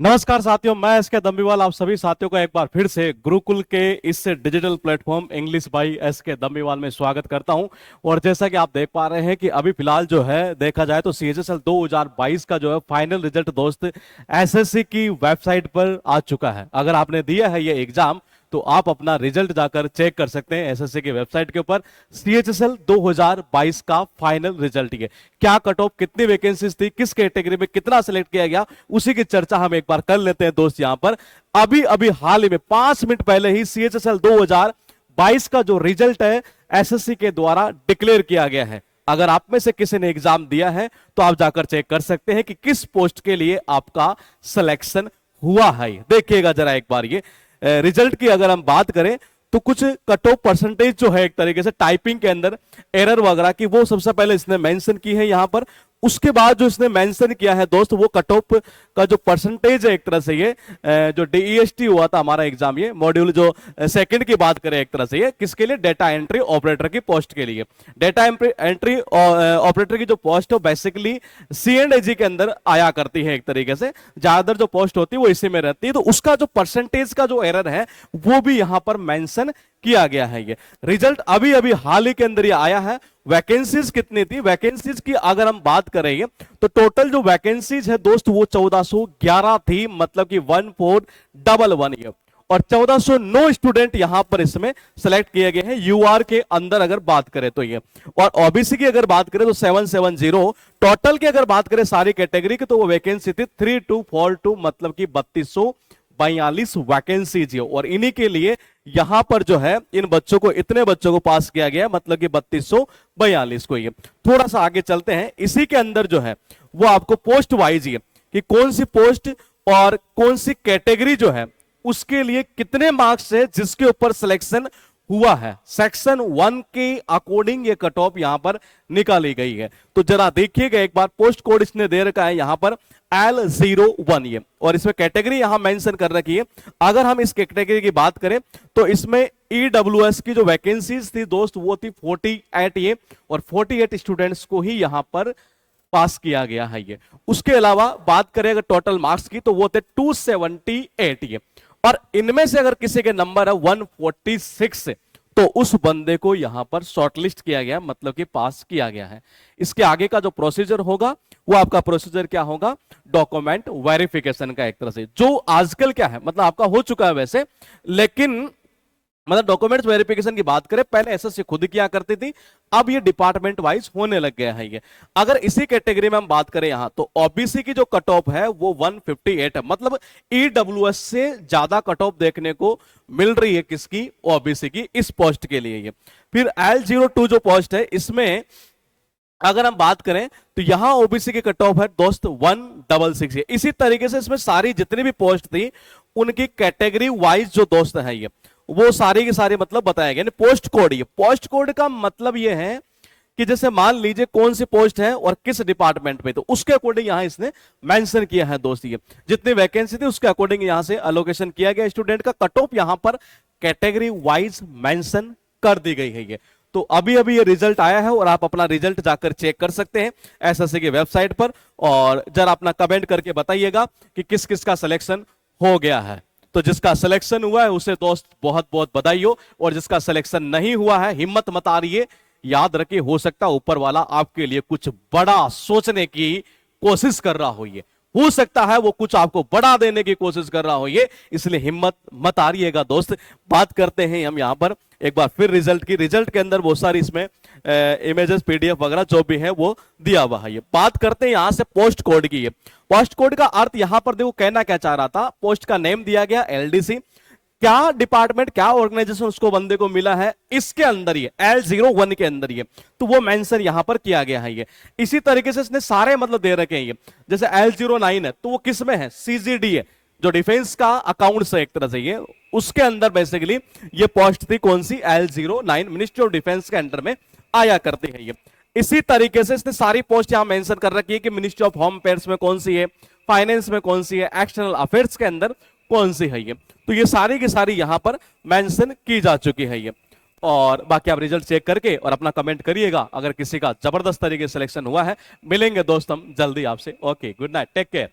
नमस्कार साथियों, मैं एस के दम्बीवाल आप सभी साथियों का एक बार फिर से गुरुकुल के इस digital platform English by S के दम्बीवाल में स्वागत करता हूं। और जैसा कि आप देख पा रहे हैं कि अभी फिलहाल जो है देखा जाए तो सीएचएसएल 2022 का जो है फाइनल रिजल्ट दोस्त एसएससी की वेबसाइट पर आ चुका है। अगर आपने दिया है ये एग्जाम तो आप अपना रिजल्ट जाकर चेक कर सकते हैं एसएससी की वेबसाइट के ऊपर। सीएचएसएल 2022 का फाइनल रिजल्ट ये क्या कट ऑफ, कितनी वैकेंसीज थी, किस कैटेगरी में कितना सिलेक्ट किया गया, उसी की चर्चा हम एक बार कर लेते हैं दोस्त। यहां पर अभी अभी हाल ही में 5 मिनट पहले ही सीएचएसएल 2022 का जो रिजल्ट है एसएससी के द्वारा डिक्लेयर किया गया है। अगर आप में से किसी ने एग्जाम दिया है तो आप जाकर चेक कर सकते हैं कि किस पोस्ट के लिए आपका सिलेक्शन हुआ है। देखिएगा जरा एक बार ये रिजल्ट की अगर हम बात करें तो कुछ कट ऑफ परसेंटेज जो है एक तरीके से टाइपिंग के अंदर एरर वगैरह की वो सबसे पहले इसने मेंशन की है यहां पर। उसके बाद जो इसने मेंशन किया है दोस्त वो कट ऑफ का जो परसेंटेज है एक तरह से ये जो डीईएसटी हुआ था हमारा एग्जाम, ये मॉड्यूल जो सेकंड की बात करें एक तरह से ये किसके लिए, डेटा एंट्री ऑपरेटर की पोस्ट के लिए। डेटा एंट्री ऑपरेटर की जो पोस्ट है बेसिकली सी&एजी के अंदर आया करती है एक तरीके से, ज्यादातर जो पोस्ट होती है वो इसी में रहती है। तो उसका जो परसेंटेज का जो एरर है वो भी यहां पर मेंशन किया गया है। ये रिजल्ट अभी अभी हाल ही के अंदर ये आया है। वैकेंसीज कितनी थी, वैकेंसीज की अगर हम बात करेंगे तो टोटल जो वैकेंसीज है दोस्त वो 1411 थी, मतलब कि 1411 ये। और 1409 स्टूडेंट यहां पर इसमें सिलेक्ट किए गए हैं यूआर के अंदर अगर बात करें तो ये। और ओबीसी की अगर बात करें तो 770। टोटल की अगर बात करें सारी कैटेगरी की तो वो वैकेंसी थी 3242, मतलब कि 3242 वैकेंसीज है। और इन्हीं के लिए यहां पर जो है इन बच्चों को, इतने बच्चों को पास किया गया, मतलब कि 3242 को। ये थोड़ा सा आगे चलते हैं, इसी के अंदर जो है वो आपको पोस्ट वाइज ये कि कौन सी पोस्ट और कौन सी कैटेगरी जो है उसके लिए कितने मार्क्स है जिसके ऊपर सिलेक्शन हुआ है, सेक्शन 1 के अकॉर्डिंग ये कट ऑफ यहां पर निकाली गई है। तो जरा देखिएगा एक बार, पोस्ट कोड इसने दे रखा है यहां पर L01 ये, और इसमें कैटेगरी यहां मेंशन कर रखी है। अगर हम इस कैटेगरी की बात करें तो इसमें ईडब्ल्यूएस की जो वैकेंसीज थी दोस्त वो थी 48 ये, और 48 स्टूडेंट्स को ही यहां पर पास किया गया है ये। उसके अलावा बात करें अगर टोटल मार्क्स की तो वो थे 278 ये, और इनमें से अगर किसी के नंबर है 146 तो उस बंदे को यहां पर शॉर्टलिस्ट किया गया, मतलब कि पास किया गया है। इसके आगे का जो प्रोसीजर होगा वो आपका प्रोसीजर क्या होगा, डॉक्यूमेंट वेरिफिकेशन का एक तरह से, जो आजकल क्या है मतलब आपका हो चुका है वैसे, लेकिन मतलब डॉक्यूमेंट्स वेरिफिकेशन की बात करें पहले एसएससी खुद किया करती थी, अब ये डिपार्टमेंट वाइज होने लग गया है ये। अगर इसी कैटेगरी में हम बात करें यहां तो ओबीसी की जो कट ऑफ है वो 158 है, मतलब ईडब्ल्यूएस से ज्यादा कट ऑफ देखने को मिल रही है किसकी, ओबीसी की, इस पोस्ट के लिए ये। फिर L02 जो पोस्ट है इसमें अगर हम बात करें तो यहां ओबीसी की कट ऑफ है दोस्त 166 है। इसी तरीके से इसमें सारी जितनी भी पोस्ट थी उनकी कैटेगरी वाइज जो दोस्त है ये वो सारी की सारी मतलब बताया गया। पोस्ट कोड, ये पोस्ट कोड का मतलब ये है कि जैसे मान लीजिए कौन सी पोस्ट है और किस डिपार्टमेंट में, तो उसके अकॉर्डिंग यहां इसने मेंशन किया है दोस्त। ये जितनी वैकेंसी थी उसके अकॉर्डिंग यहां से अलोकेशन किया गया स्टूडेंट का, कट ऑफ यहां पर कैटेगरी वाइज मेंशन कर दी गई है ये। तो अभी अभी ये रिजल्ट आया है और आप अपना रिजल्ट जाकर चेक कर सकते हैं एसएससी की वेबसाइट पर, और जरा अपना कमेंट करके बताइएगा कि किस किस का सिलेक्शन हो गया है। तो जिसका सिलेक्शन हुआ है उसे दोस्त बहुत बहुत बधाई हो, और जिसका सिलेक्शन नहीं हुआ है हिम्मत मत हारिए, याद रखिए हो सकता है ऊपर वाला आपके लिए कुछ बड़ा सोचने की कोशिश कर रहा हो सकता है वो कुछ आपको बड़ा देने की कोशिश कर रहा हो ये, इसलिए हिम्मत मत हारिएगा दोस्त। बात करते हैं हम यहां पर एक बार फिर रिजल्ट की। रिजल्ट के अंदर बहुत सारी इसमें इमेजेस पीडीएफ वगैरह जो भी है वो दिया हुआ है ये। बात करते हैं यहां से पोस्ट कोड की। ये पोस्ट कोड का अर्थ यहां पर देखो कहना क्या चाह रहा था, पोस्ट का नेम दिया गया एलडीसी, क्या डिपार्टमेंट क्या ऑर्गेनाइजेशन उसको बंदे को मिला है इसके अंदर ये L01 के अंदर ये, तो वो मेंशन यहां पर किया गया है ये। इसी तरीके से इसने सारे मतलब दे रखे हैं ये, जैसे L09 है तो वो किस में है, सीजीडी है, जो डिफेंस का अकाउंट है एक तरह से ये, उसके अंदर बेसिकली ये पोस्ट थी कौन सी, L09, मिनिस्ट्री ऑफ डिफेंस के अंडर में आया करती है ये। इसी तरीके से इसने सारी पोस्ट यहां मेंशन कर रखी है कि मिनिस्ट्री ऑफ होम अफेयर्स में कौन सी है, फाइनेंस में कौन सी है, एक्सटर्नल अफेयर्स के अंदर कौन सी है ये। तो ये सारी की सारी यहां पर मेंशन की जा चुकी है ये। और बाकी आप रिजल्ट चेक करके और अपना कमेंट करिएगा अगर किसी का जबरदस्त तरीके से सिलेक्शन हुआ है। मिलेंगे दोस्त हम जल्दी आपसे। Okay, good night, take care.